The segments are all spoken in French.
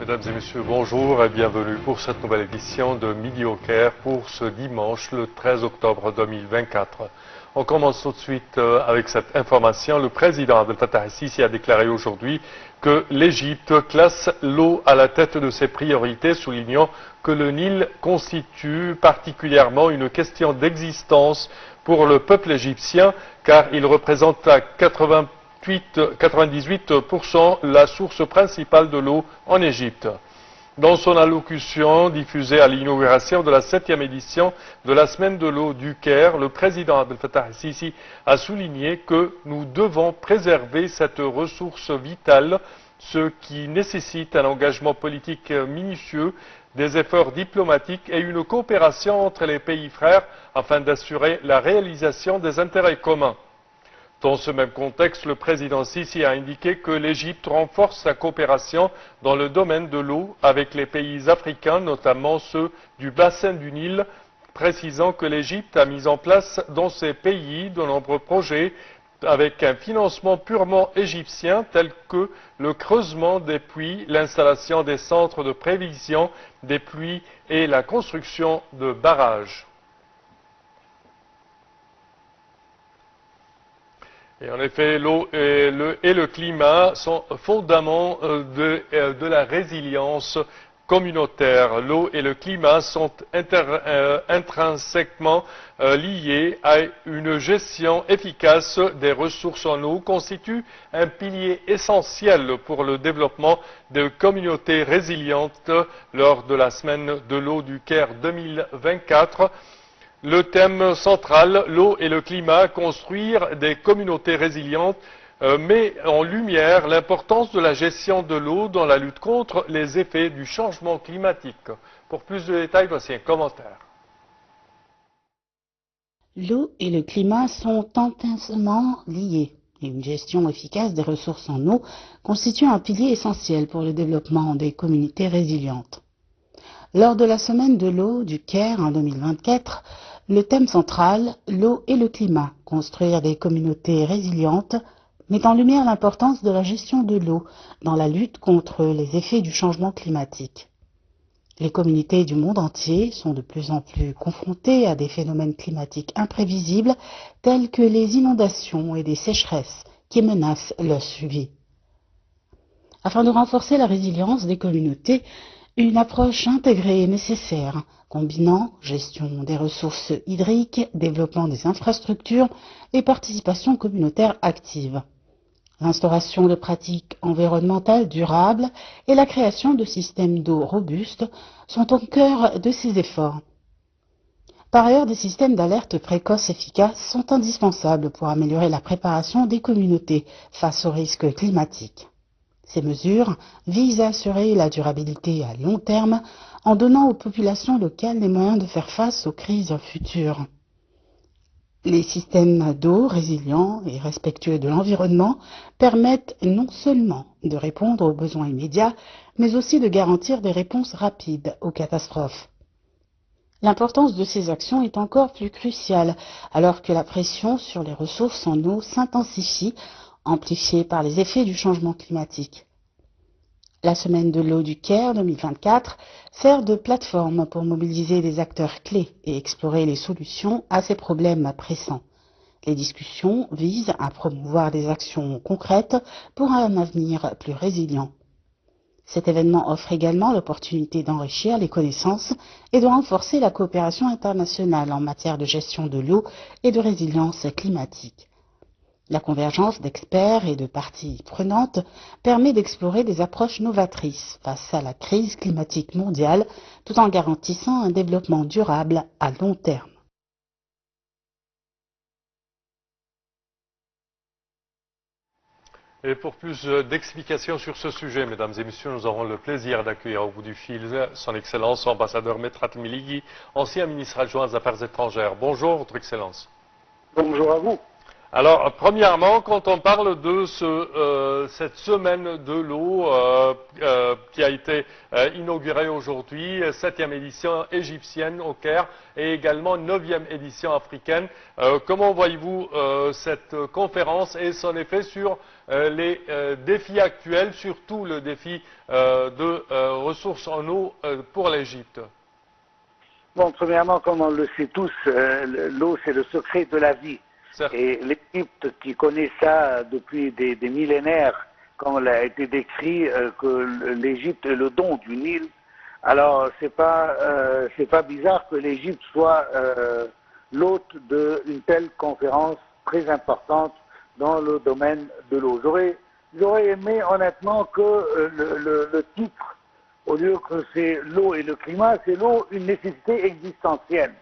Mesdames et messieurs, bonjour et bienvenue pour cette nouvelle édition de Midi au Caire pour ce dimanche, le 13 octobre 2024. On commence tout de suite avec cette information. Le président Abdel Fattah el-Sisi a déclaré aujourd'hui que l'Égypte classe l'eau à la tête de ses priorités, soulignant que le Nil constitue particulièrement une question d'existence pour le peuple égyptien, car il représente à 98% la source principale de l'eau en Égypte. Dans son allocution diffusée à l'inauguration de la 7e édition de la Semaine de l'eau du Caire, le président Abdel Fattah el-Sisi a souligné que nous devons préserver cette ressource vitale, ce qui nécessite un engagement politique minutieux, des efforts diplomatiques et une coopération entre les pays frères afin d'assurer la réalisation des intérêts communs. Dans ce même contexte, le président Sisi a indiqué que l'Égypte renforce sa coopération dans le domaine de l'eau avec les pays africains, notamment ceux du bassin du Nil, précisant que l'Égypte a mis en place dans ces pays de nombreux projets avec un financement purement égyptien tel que le creusement des puits, l'installation des centres de prévision des pluies et la construction de barrages. Et en effet, l'eau et le climat sont fondaments de la résilience communautaire. L'eau et le climat sont intrinsèquement liés à une gestion efficace des ressources en eau, constitue un pilier essentiel pour le développement de communautés résilientes lors de la Semaine de l'eau du Caire 2024. Le thème central, l'eau et le climat, construire des communautés résilientes, met en lumière l'importance de la gestion de l'eau dans la lutte contre les effets du changement climatique. Pour plus de détails, voici un commentaire. L'eau et le climat sont intimement liés et une gestion efficace des ressources en eau constitue un pilier essentiel pour le développement des communautés résilientes. Lors de la Semaine de l'eau du Caire en 2024, le thème central, l'eau et le climat, construire des communautés résilientes, met en lumière l'importance de la gestion de l'eau dans la lutte contre les effets du changement climatique. Les communautés du monde entier sont de plus en plus confrontées à des phénomènes climatiques imprévisibles tels que les inondations et des sécheresses qui menacent leur survie. Afin de renforcer la résilience des communautés, une approche intégrée est nécessaire, combinant gestion des ressources hydriques, développement des infrastructures et participation communautaire active. L'instauration de pratiques environnementales durables et la création de systèmes d'eau robustes sont au cœur de ces efforts. Par ailleurs, des systèmes d'alerte précoce efficaces sont indispensables pour améliorer la préparation des communautés face aux risques climatiques. Ces mesures visent à assurer la durabilité à long terme en donnant aux populations locales les moyens de faire face aux crises futures. Les systèmes d'eau résilients et respectueux de l'environnement permettent non seulement de répondre aux besoins immédiats, mais aussi de garantir des réponses rapides aux catastrophes. L'importance de ces actions est encore plus cruciale alors que la pression sur les ressources en eau s'intensifie, amplifiée par les effets du changement climatique. La Semaine de l'eau du Caire 2024 sert de plateforme pour mobiliser des acteurs clés et explorer les solutions à ces problèmes pressants. Les discussions visent à promouvoir des actions concrètes pour un avenir plus résilient. Cet événement offre également l'opportunité d'enrichir les connaissances et de renforcer la coopération internationale en matière de gestion de l'eau et de résilience climatique. La convergence d'experts et de parties prenantes permet d'explorer des approches novatrices face à la crise climatique mondiale tout en garantissant un développement durable à long terme. Et pour plus d'explications sur ce sujet, mesdames et messieurs, nous aurons le plaisir d'accueillir au bout du fil son Excellence, ambassadeur Metrat Miligi, ancien ministre adjoint aux Affaires étrangères. Bonjour, Votre Excellence. Bonjour à vous. Alors, premièrement, quand on parle de cette semaine de l'eau qui a été inaugurée aujourd'hui, 7e édition égyptienne au Caire et également 9e édition africaine, comment voyez-vous cette conférence et son effet sur les défis actuels, surtout le défi de ressources en eau pour l'Égypte? Bon, premièrement, comme on le sait tous, l'eau c'est le secret de la vie. Certes. Et l'Égypte qui connaît ça depuis des millénaires, comme il a été décrit, que l'Égypte est le don du Nil, alors c'est pas bizarre que l'Égypte soit l'hôte d'une telle conférence très importante dans le domaine de l'eau. J'aurais aimé honnêtement que le titre, au lieu que c'est l'eau et le climat, c'est l'eau, une nécessité existentielle.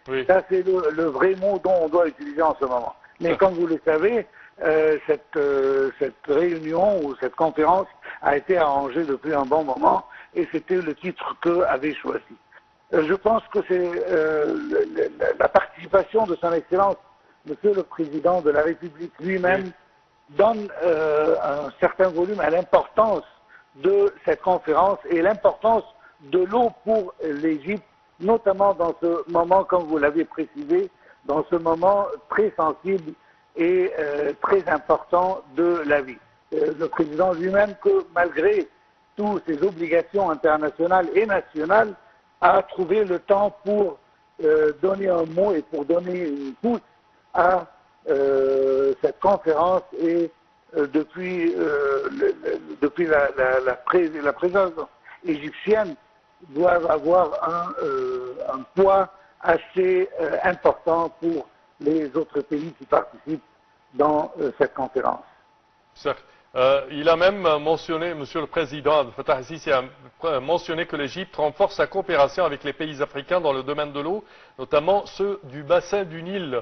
Oui. Ça, c'est le vrai mot dont on doit utiliser en ce moment. Mais comme vous le savez, cette réunion ou cette conférence a été arrangée depuis un bon moment et c'était le titre qu'avait choisi. Je pense que c'est la participation de son Excellence, Monsieur le Président de la République lui-même, donne un certain volume à l'importance de cette conférence et l'importance de l'eau pour l'Égypte, notamment dans ce moment, comme vous l'avez précisé, dans ce moment très sensible et très important de la vie. Le président lui-même, que malgré toutes ses obligations internationales et nationales, a trouvé le temps pour donner un mot et pour donner une pousse à cette conférence et depuis la présence égyptienne doivent avoir un poids assez important pour les autres pays qui participent dans cette conférence. Certes. Il a même mentionné, Monsieur le Président Abdel Fattah el-Sisi a mentionné que l'Égypte renforce sa coopération avec les pays africains dans le domaine de l'eau, notamment ceux du bassin du Nil,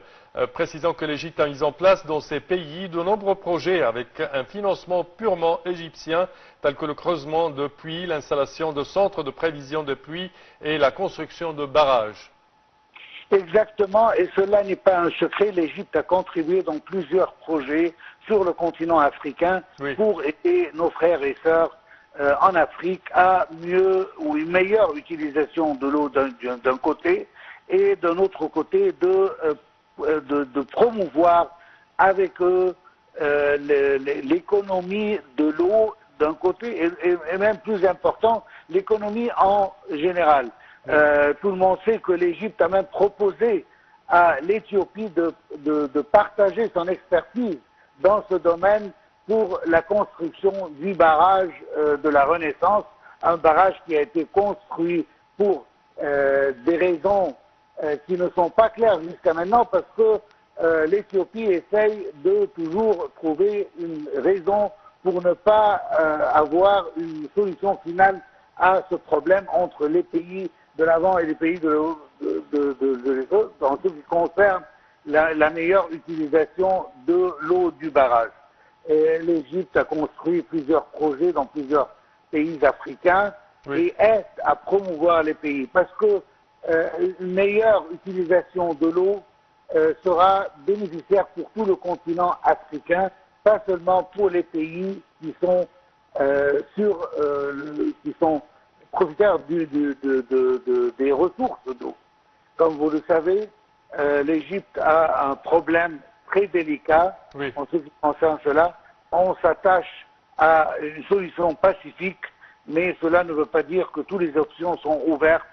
précisant que l'Égypte a mis en place dans ces pays de nombreux projets avec un financement purement égyptien, tels que le creusement de puits, l'installation de centres de prévision de pluie et la construction de barrages. Exactement, et cela n'est pas un secret, l'Égypte a contribué dans plusieurs projets sur le continent africain pour aider nos frères et sœurs en Afrique à mieux ou une meilleure utilisation de l'eau d'un côté et d'un autre côté de promouvoir avec eux l'économie de l'eau d'un côté et même plus important, l'économie en général. Tout le monde sait que l'Égypte a même proposé à l'Éthiopie de partager son expertise dans ce domaine pour la construction du barrage de la Renaissance, un barrage qui a été construit pour des raisons qui ne sont pas claires jusqu'à maintenant parce que l'Éthiopie essaye de toujours trouver une raison pour ne pas avoir une solution finale à ce problème entre les pays de l'avant et les pays de l'autre, en ce qui concerne la meilleure utilisation de l'eau du barrage. L'Égypte a construit plusieurs projets dans plusieurs pays africains et aide à promouvoir les pays parce que une meilleure utilisation de l'eau sera bénéficiaire pour tout le continent africain, pas seulement pour les pays qui sont profiteurs des ressources d'eau. Comme vous le savez, l'Égypte a un problème très délicat en ce qui concerne cela. On s'attache à une solution pacifique, mais cela ne veut pas dire que toutes les options sont ouvertes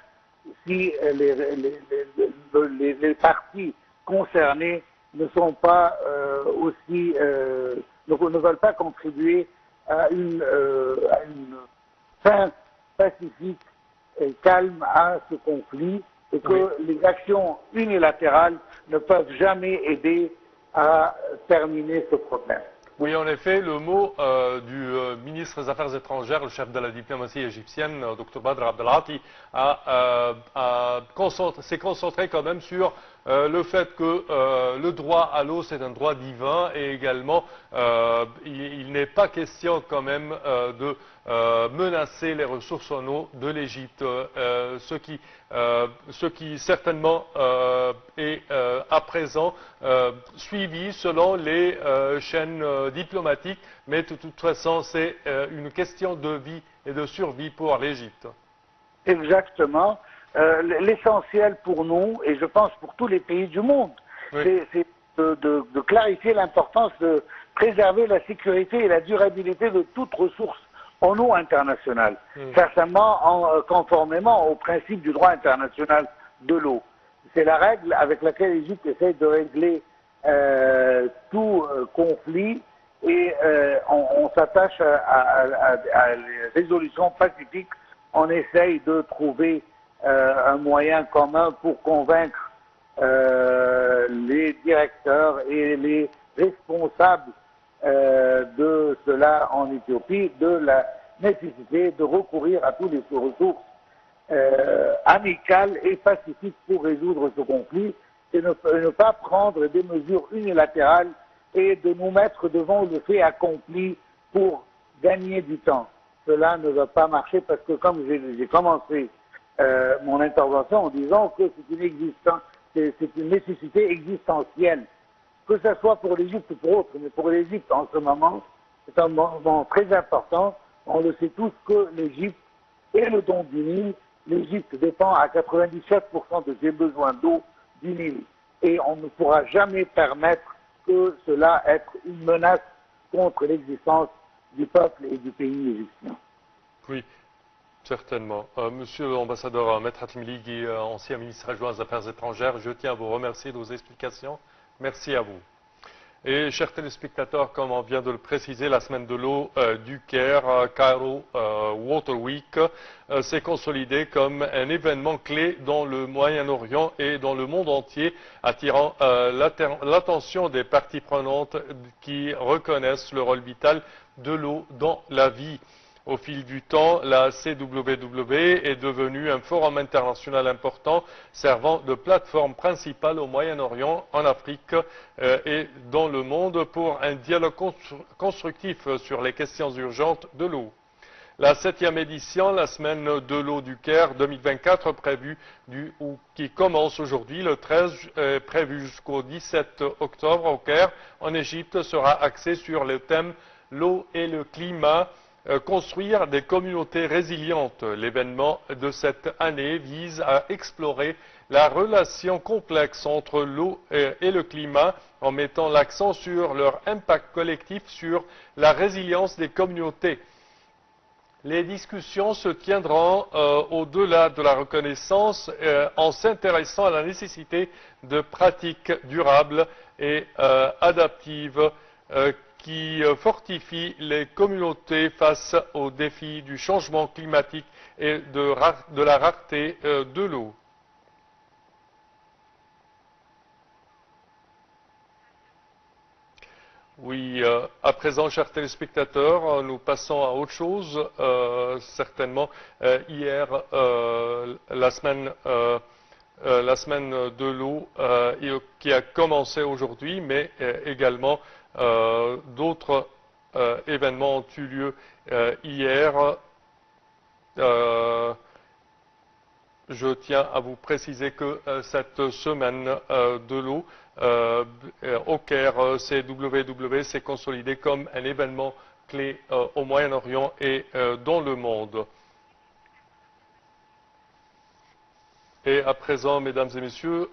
si les parties concernées ne sont pas ne veulent pas contribuer à une fin pacifique et calme à ce conflit et que les actions unilatérales ne peuvent jamais aider à terminer ce problème. Oui, en effet, le mot du ministre des Affaires étrangères, le chef de la diplomatie égyptienne, Dr Badr Abdelati, s'est concentré quand même sur le fait que le droit à l'eau c'est un droit divin et également il n'est pas question quand même de menacer les ressources en eau de l'Égypte, ce qui certainement est à présent suivi selon les chaînes diplomatiques, mais de toute façon c'est une question de vie et de survie pour l'Égypte. Exactement. L'essentiel pour nous, et je pense pour tous les pays du monde, Oui. c'est de clarifier l'importance de préserver la sécurité et la durabilité de toute ressource en eau internationale, certainement conformément au principe du droit international de l'eau. C'est la règle avec laquelle l'Égypte essaie de régler tout conflit et on s'attache à la résolution pacifique. On essaye de trouver un moyen commun pour convaincre les directeurs et les responsables de cela en Éthiopie de la nécessité de recourir à toutes les ressources amicales et pacifiques pour résoudre ce conflit et ne pas prendre des mesures unilatérales et de nous mettre devant le fait accompli pour gagner du temps. Cela ne va pas marcher parce que comme j'ai commencé mon intervention en disant que c'est une nécessité existentielle, que ce soit pour l'Égypte ou pour autres, mais pour l'Égypte en ce moment, c'est un moment très important. On le sait tous que l'Égypte est le don du Nil. L'Égypte dépend à 97% de ses besoins d'eau du Nil. Et on ne pourra jamais permettre que cela être une menace contre l'existence du peuple et du pays égyptien. Oui, certainement. Monsieur l'ambassadeur Maître Hatmiligui, ancien ministre adjoint aux Affaires étrangères, je tiens à vous remercier de vos explications. Merci à vous. Et chers téléspectateurs, comme on vient de le préciser, la semaine de l'eau du Caire, Cairo Water Week, s'est consolidée comme un événement clé dans le Moyen-Orient et dans le monde entier, attirant l'attention des parties prenantes qui reconnaissent le rôle vital de l'eau dans la vie. Au fil du temps, la CWW est devenue un forum international important servant de plateforme principale au Moyen-Orient, en Afrique et dans le monde pour un dialogue constructif sur les questions urgentes de l'eau. La 7e édition, la semaine de l'eau du Caire 2024, qui commence aujourd'hui, le 13, prévue jusqu'au 17 octobre au Caire, en Égypte, sera axée sur le thème l'eau et le climat. Construire des communautés résilientes. L'événement de cette année vise à explorer la relation complexe entre l'eau et le climat en mettant l'accent sur leur impact collectif sur la résilience des communautés. Les discussions se tiendront au-delà de la reconnaissance en s'intéressant à la nécessité de pratiques durables et adaptives qui fortifie les communautés face aux défis du changement climatique et de la rareté de l'eau. Oui, à présent, chers téléspectateurs, nous passons à autre chose. Certainement, hier, la semaine de l'eau qui a commencé aujourd'hui, mais également d'autres événements ont eu lieu hier. Je tiens à vous préciser que cette semaine de l'eau au Caire, CWW s'est consolidée comme un événement clé au Moyen-Orient et dans le monde. Et à présent, mesdames et messieurs,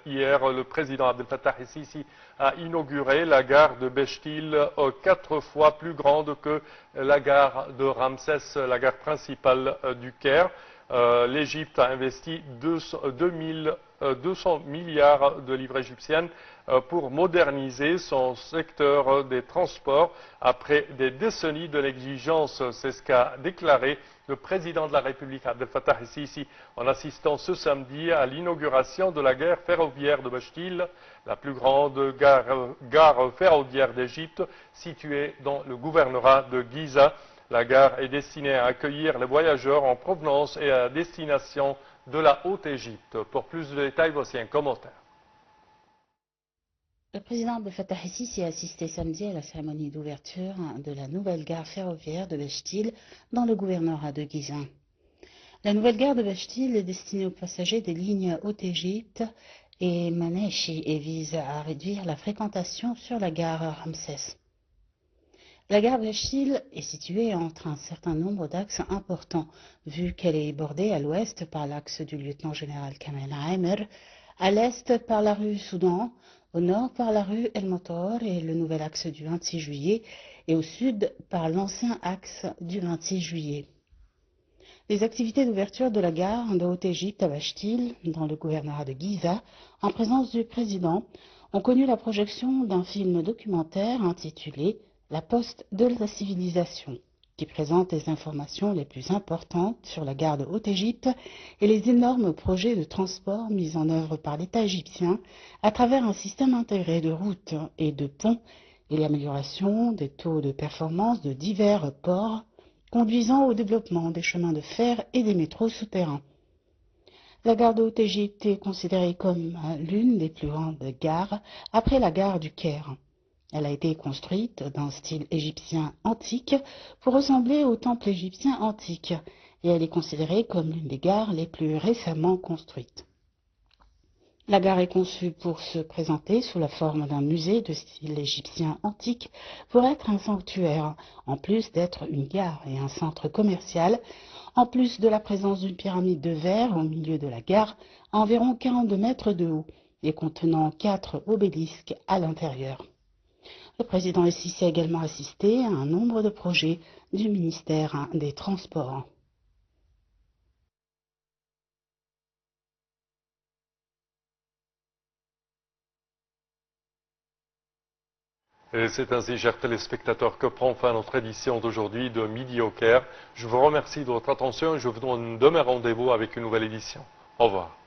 hier, le président Abdel Fattah el-Sisi a inauguré la gare de Béchtil, 4 fois plus grande que la gare de Ramsès, la gare principale du Caire. L'Égypte a investi 200 milliards de livres égyptiennes pour moderniser son secteur des transports après des décennies de négligence. C'est ce qu'a déclaré le président de la République, Abdel Fattah el-Sisi, en assistant ce samedi à l'inauguration de la gare ferroviaire de Béchtil, la plus grande gare ferroviaire d'Égypte, située dans le gouvernorat de Giza. La gare est destinée à accueillir les voyageurs en provenance et à destination de la Haute-Égypte. Pour plus de détails, voici un commentaire. Le président Abdel Fattah el-Sisi a assisté samedi à la cérémonie d'ouverture de la nouvelle gare ferroviaire de Béchtil dans le gouvernorat de Guizan. La nouvelle gare de Béchtil est destinée aux passagers des lignes Haute-Égypte et Manechi et vise à réduire la fréquentation sur la gare Ramsès. La gare Béchtil est située entre un certain nombre d'axes importants, vu qu'elle est bordée à l'ouest par l'axe du lieutenant-général Kamel Aimer, à l'est par la rue Soudan, au nord par la rue El Motor et le nouvel axe du 26 juillet, et au sud par l'ancien axe du 26 juillet. Les activités d'ouverture de la gare de Haute-Égypte à Béchtil, dans le gouvernorat de Giza, en présence du président, ont connu la projection d'un film documentaire intitulé « La poste de la civilisation », qui présente les informations les plus importantes sur la gare de Haute-Égypte et les énormes projets de transport mis en œuvre par l'État égyptien à travers un système intégré de routes et de ponts et l'amélioration des taux de performance de divers ports conduisant au développement des chemins de fer et des métros souterrains. La gare de Haute-Égypte est considérée comme l'une des plus grandes gares après la gare du Caire. Elle a été construite d'un style égyptien antique pour ressembler au temple égyptien antique et elle est considérée comme l'une des gares les plus récemment construites. La gare est conçue pour se présenter sous la forme d'un musée de style égyptien antique pour être un sanctuaire, en plus d'être une gare et un centre commercial, en plus de la présence d'une pyramide de verre au milieu de la gare à environ 42 mètres de haut et contenant 4 obélisques à l'intérieur. Le président el-Sisi a également assisté à un nombre de projets du ministère des Transports. Et c'est ainsi, chers téléspectateurs, que prend fin notre édition d'aujourd'hui de Midi au Caire. Je vous remercie de votre attention et je vous donne demain rendez-vous avec une nouvelle édition. Au revoir.